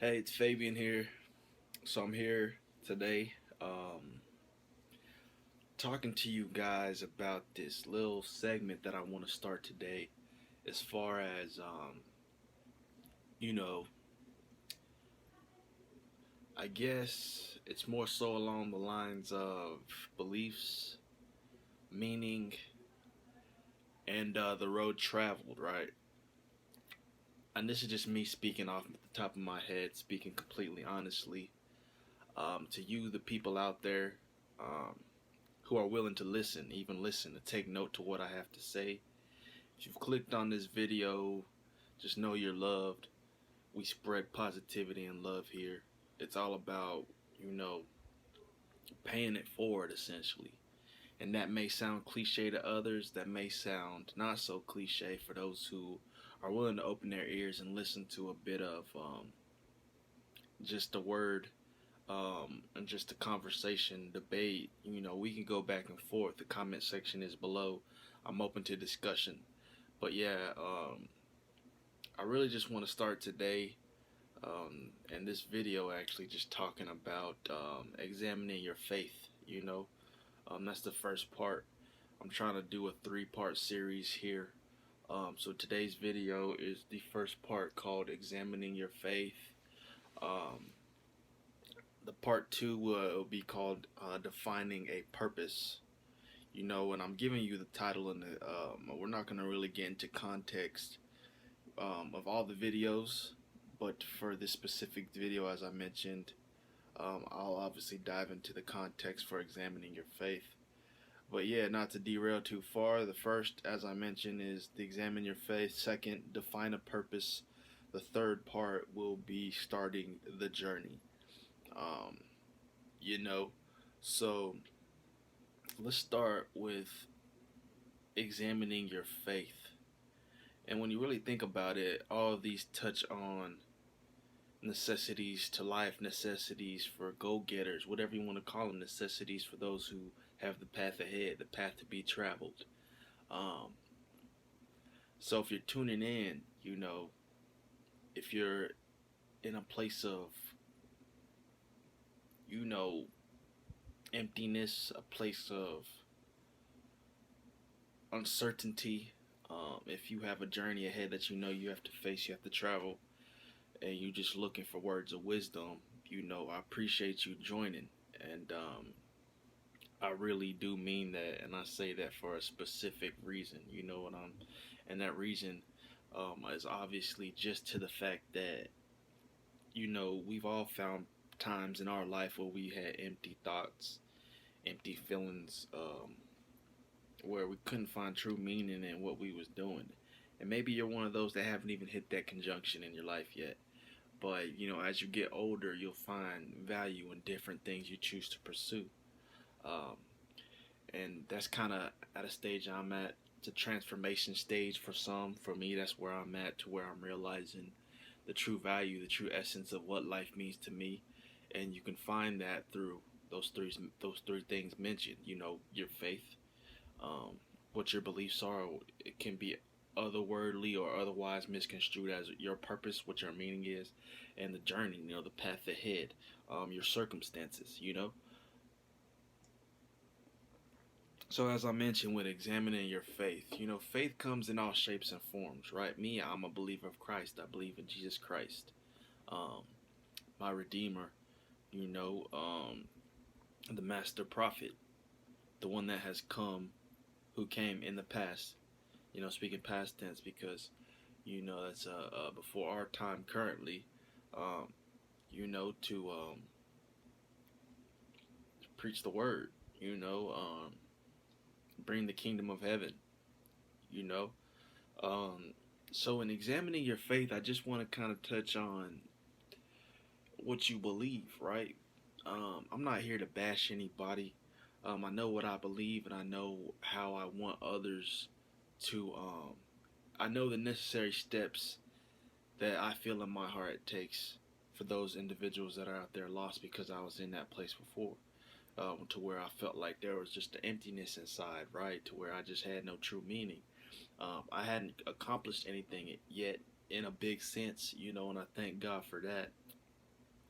Hey, it's Fabian here. So I'm here today, um, talking to you guys about this little segment that I want to start today. As far as you know, I guess it's more so along the lines of beliefs, meaning, and the road traveled. Right, and this is just me speaking off the top of my head, speaking completely honestly. To you, the people out there. Um, who are willing to listen, even listen, to take note to what I have to say. If you've clicked on this video, just know you're loved. We spread positivity and love here. It's all about, you know, paying it forward essentially. And that may sound cliche to others, that may sound not so cliche for those who are willing to open their ears and listen to a bit of just the word and just a conversation, debate. We can go back and forth. The comment section is below. I'm open to discussion. But yeah, I really just want to start today and this video actually just talking about examining your faith. That's the first part. I'm trying to do a three-part series here. So today's video is the first part called Examining Your Faith. The part two will be called Defining a Purpose. And I'm giving you the title, and we're not going to really get into context of all the videos, but for this specific video, as I mentioned, I'll obviously dive into the context for examining your faith. But yeah, not to derail too far, the first, as I mentioned, is to examine your faith. Second, define a purpose. The third part will be starting the journey. Um, you know, so let's start with examining your faith. And when you really think about it, all of these touch on necessities to life, necessities for go-getters, whatever you want to call them, necessities for those who have the path ahead, the path to be traveled. Um, so if you're tuning in, if you're in a place of, you know, emptiness, a place of uncertainty, if you have a journey ahead that you have to face, you have to travel, and you're just looking for words of wisdom, I appreciate you joining. And I really do mean that, and I say that for a specific reason, and that reason is obviously just to the fact that, we've all found times in our life where we had empty thoughts, empty feelings, where we couldn't find true meaning in what we was doing. And maybe you're one of those that haven't even hit that conjunction in your life yet. But, as you get older, you'll find value in different things you choose to pursue. Um, and that's kind of at a stage I'm at. It's a transformation stage for some. For me, that's where I'm at, to where I'm realizing the true value, the true essence of what life means to me. And you can find that through those three things mentioned. Your faith, what your beliefs are. It can be otherworldly or otherwise misconstrued as your purpose, what your meaning is, and the journey, the path ahead, your circumstances. So as I mentioned, with examining your faith, faith comes in all shapes and forms, right? Me, I'm a believer of Christ. I believe in Jesus Christ, um, my Redeemer, the Master Prophet, the one that has come, who came in the past. Speaking past tense because, that's before our time currently, um, to preach the word, bring the kingdom of heaven, you know. Um, so in examining your faith, I just want to kind of touch on what you believe, right? I'm not here to bash anybody. I know what I believe, and I know how I want others to. I know the necessary steps that I feel in my heart it takes for those individuals that are out there lost, because I was in that place before, to where I felt like there was just an emptiness inside, right? To where I just had no true meaning. I hadn't accomplished anything yet in a big sense, and I thank God for that.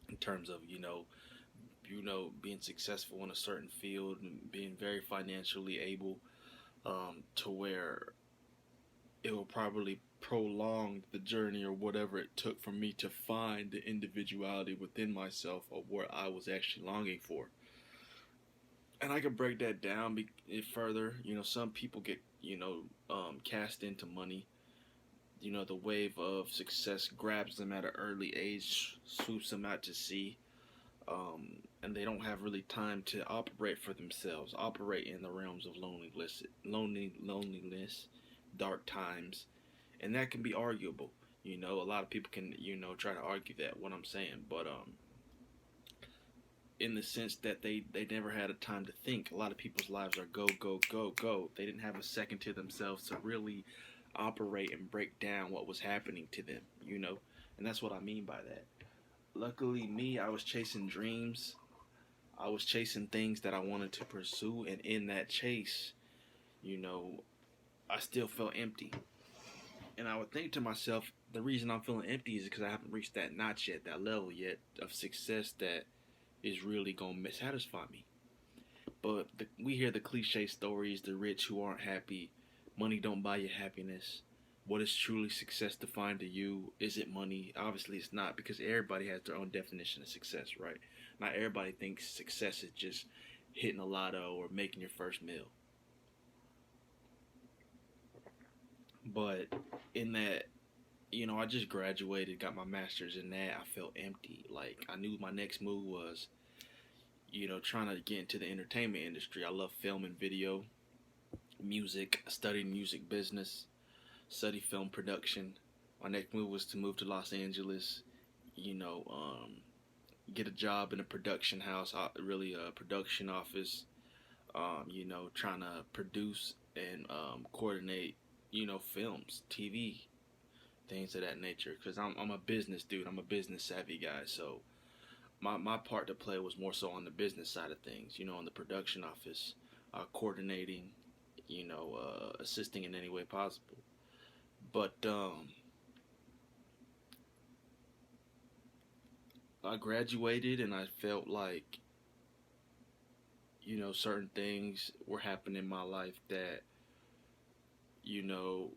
in terms of being successful in a certain field and being very financially able, to where it will probably prolong the journey or whatever it took for me to find the individuality within myself of what I was actually longing for. And I could break that down further. Some people get cast into money. The wave of success grabs them at an early age, swoops them out to sea, and they don't have really time to operate for themselves, operate in the realms of loneliness, dark times, and that can be arguable. A lot of people can try to argue that what I'm saying, but in the sense that they never had a time to think. A lot of people's lives are go go go go. They didn't have a second to themselves to really operate and break down what was happening to them. And that's what I mean by that. Luckily, me, I was chasing dreams. I was chasing things that I wanted to pursue, and in that chase, you know, I still felt empty. And I would think to myself, the reason I'm feeling empty is because I haven't reached that notch yet, that level yet of success that is really going to satisfy me. But we hear the cliche stories, the rich who aren't happy, money don't buy you happiness. What is truly success defined to you? Is it money? Obviously, it's not, because everybody has their own definition of success, right? Not everybody thinks success is just hitting a lotto or making your first meal. But in that, I just graduated, got my master's in that. I felt empty. Like, I knew my next move was, trying to get into the entertainment industry. I love film and video, music. I studied music business, studied film production. My next move was to move to Los Angeles, you know, um, get a job in a production house, really a production office, trying to produce and coordinate, films, TV, things of that nature. Because I'm a business dude, I'm a business savvy guy. So my part to play was more so on the business side of things, in the production office, coordinating, assisting in any way possible. But I graduated and I felt like, certain things were happening in my life that,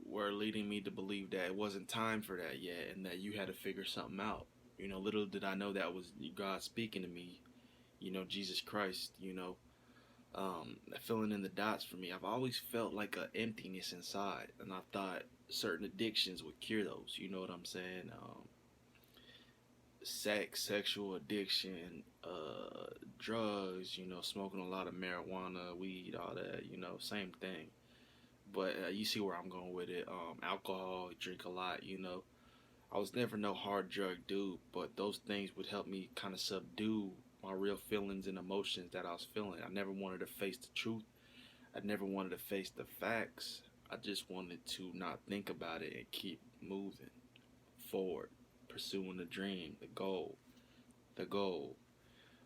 were leading me to believe that it wasn't time for that yet and that you had to figure something out. Little did I know that was God speaking to me, Jesus Christ, filling in the dots for me. I've always felt like an emptiness inside, and I thought certain addictions would cure those. You know what I'm saying? Sex, sexual addiction, drugs, smoking a lot of marijuana, weed, all that, same thing. But you see where I'm going with it. Alcohol, drink a lot, I was never no hard drug dude, but those things would help me kind of subdue my real feelings and emotions that I was feeling. I never wanted to face the truth. I never wanted to face the facts. I just wanted to not think about it and keep moving forward, pursuing the dream, the goal.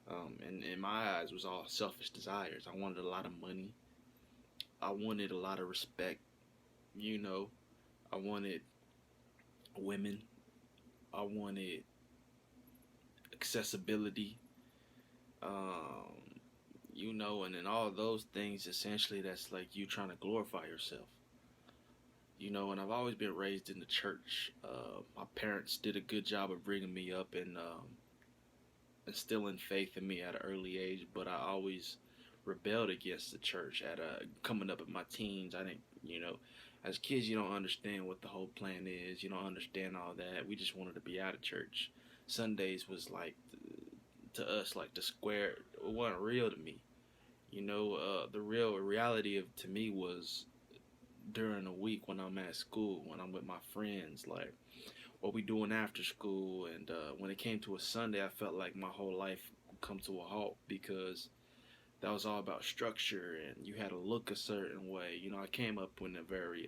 And in my eyes, was all selfish desires. I wanted a lot of money. I wanted a lot of respect. You know, I wanted women. I wanted accessibility. Um, and then all those things essentially that's like you trying to glorify yourself. And I've always been raised in the church. My parents did a good job of bringing me up and instilling faith in me at an early age, but I always rebelled against the church coming up in my teens. I didn't, as kids, you don't understand what the whole plan is. You don't understand all that. We just wanted to be out of church. Sundays was like, to us, like the square. It wasn't real to me. The real reality of to me was during the week when I'm at school, when I'm with my friends, like what we doing after school. And when it came to a Sunday, I felt like my whole life would come to a halt because that was all about structure and you had to look a certain way. I came up in a very,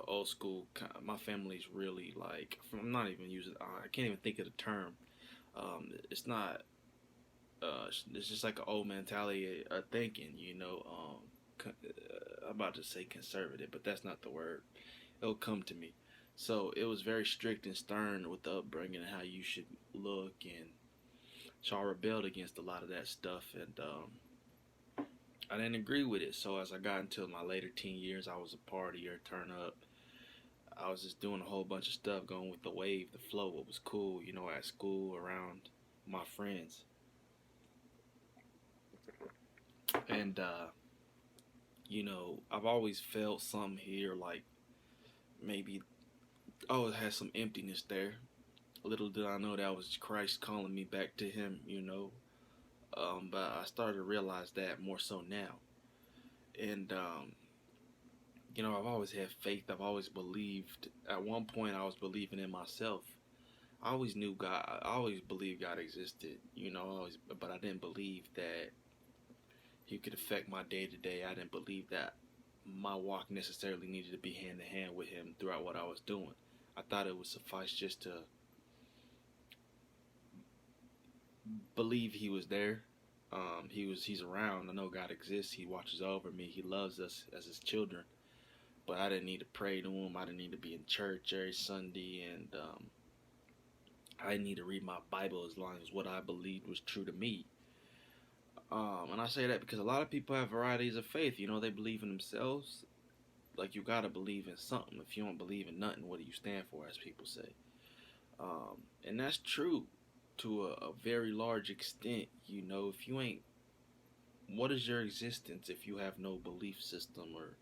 old school. My family's really like, I'm not even using, I can't even think of the term. It's not, it's just like an old mentality of thinking, I'm about to say conservative, but that's not the word. It'll come to me. So it was very strict and stern with the upbringing and how you should look, and so I rebelled against a lot of that stuff, and I didn't agree with it. So as I got into my later teen years, I was a partier, turn up. I was just doing a whole bunch of stuff, going with the wave, the flow, what was cool, at school, around my friends. And, I've always felt something here, like maybe, oh, it has some emptiness there. Little did I know that was Christ calling me back to Him. But I started to realize that more so now. And, I've always had faith. I've always believed. At one point, I was believing in myself. I always knew God. I always believed God existed. But I didn't believe that He could affect my day to day. I didn't believe that my walk necessarily needed to be hand in hand with Him throughout what I was doing. I thought it would suffice just to believe He was there. He's around. I know God exists. He watches over me. He loves us as His children. But I didn't need to pray to Him. I didn't need to be in church every Sunday, and I didn't need to read my Bible as long as what I believed was true to me. And I say that because a lot of people have varieties of faith. They believe in themselves. Like, you gotta believe in something. If you don't believe in nothing, what do you stand for, as people say? And that's true to a very large extent. If you ain't, what is your existence if you have no belief system, or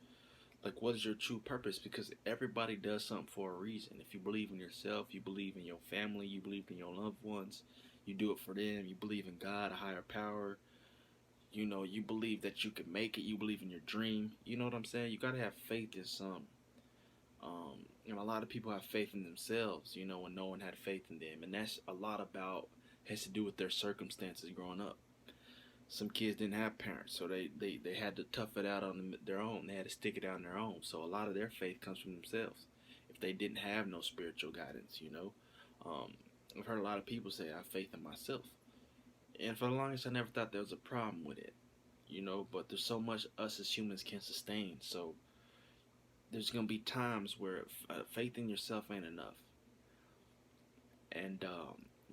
like, what is your true purpose? Because everybody does something for a reason. If you believe in yourself, you believe in your family, you believe in your loved ones, you do it for them, you believe in God, a higher power. You believe that you can make it, you believe in your dream. You know what I'm saying? You gotta have faith in some. A lot of people have faith in themselves, when no one had faith in them. And that's a lot about, has to do with their circumstances growing up. Some kids didn't have parents, so they had to tough it out on their own. They had to stick it out on their own. So a lot of their faith comes from themselves. If they didn't have no spiritual guidance. Um, I've heard a lot of people say, I have faith in myself. And for the longest, I never thought there was a problem with it. But there's so much us as humans can sustain. So there's going to be times where faith in yourself ain't enough. And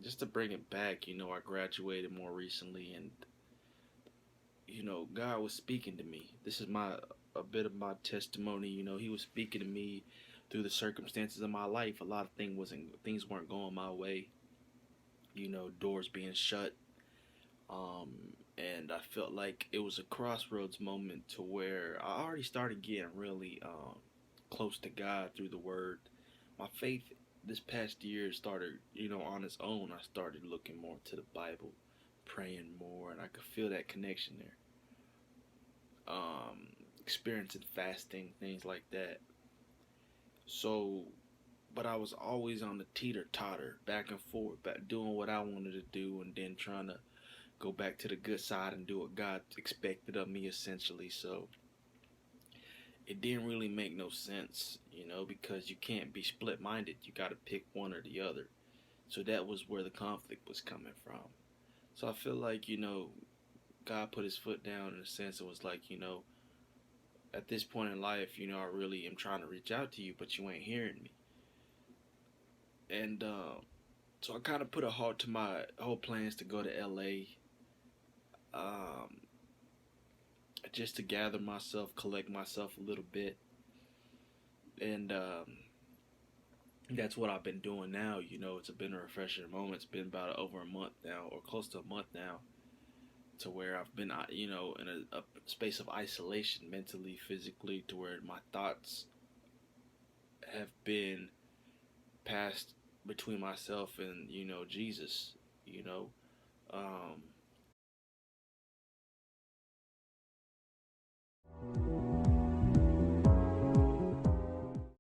just to bring it back, I graduated more recently, and God was speaking to me. This is a bit of my testimony. He was speaking to me through the circumstances of my life. A lot of things weren't going my way. Doors being shut. And I felt like it was a crossroads moment to where I already started getting really close to God through the Word. My faith this past year started, on its own. I started looking more to the Bible, praying more, and I could feel that connection there. Experiencing fasting, things like that. So, but I was always on the teeter-totter, back and forth, back doing what I wanted to do, and then trying to go back to the good side and do what God expected of me, essentially. So it didn't really make no sense, because you can't be split-minded. You got to pick one or the other. So that was where the conflict was coming from. So I feel like, God put His foot down in a sense. It was like, at this point in life, I really am trying to reach out to you, but you ain't hearing me. And so I kind of put a halt to my whole plans to go to LA, just to gather myself, collect myself a little bit. And that's what I've been doing now. It's been a refreshing moment. It's been about over a month now, or close to a month now, to where I've been, in a space of isolation, mentally, physically, to where my thoughts have been passed between myself and, Jesus.